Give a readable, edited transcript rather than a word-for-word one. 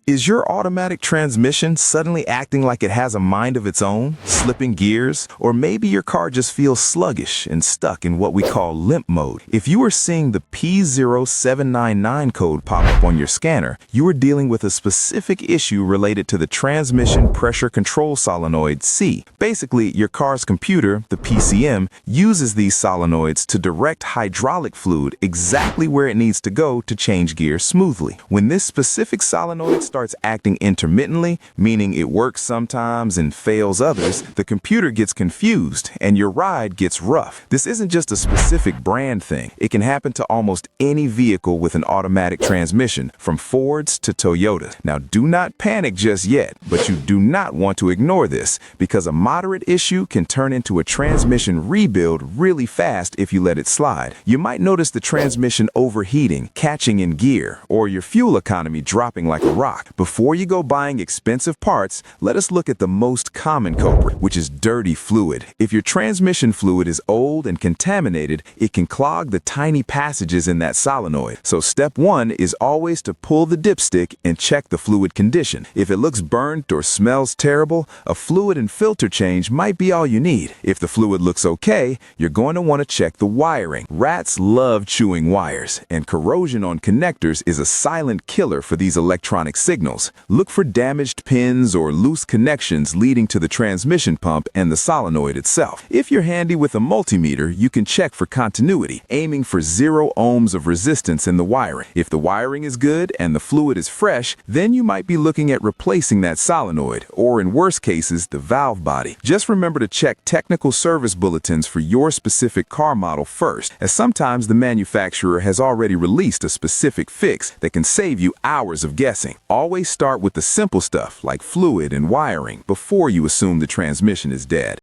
Is your automatic transmission suddenly acting like it has a mind of its own, slipping gears? Or maybe your car just feels sluggish and stuck in what we call limp mode. If you are seeing the P0799 code pop up on your scanner, you are dealing with a specific issue related to the transmission pressure control solenoid C. Basically, your car's computer, the PCM, uses these solenoids to direct hydraulic fluid exactly where it needs to go to change gears smoothly. When this specific solenoid starts acting intermittently, meaning it works sometimes and fails others, the computer gets confused and your ride gets rough. This isn't just a specific brand thing. It can happen to almost any vehicle with an automatic transmission, from Fords to Toyotas. Now, do not panic just yet, but you do not want to ignore this, because a moderate issue can turn into a transmission rebuild really fast if you let it slide. You might notice the transmission overheating, catching in gear, or your fuel economy dropping like a rock. Before you go buying expensive parts, let us look at the most common culprit, which is dirty fluid. If your transmission fluid is old and contaminated, it can clog the tiny passages in that solenoid. So step one is always to pull the dipstick and check the fluid condition. If it looks burnt or smells terrible, a fluid and filter change might be all you need. If the fluid looks okay, you're going to want to check the wiring. Rats love chewing wires, and corrosion on connectors is a silent killer for these electronic signals. Look for damaged pins or loose connections leading to the transmission pump and the solenoid itself. If you're handy with a multimeter, you can check for continuity, aiming for 0 ohms of resistance in the wiring. If the wiring is good and the fluid is fresh, then you might be looking at replacing that solenoid, or in worst cases, the valve body. Just remember to check technical service bulletins for your specific car model first, as sometimes the manufacturer has already released a specific fix that can save you hours of guessing. Always start with the simple stuff like fluid and wiring before you assume the transmission is dead.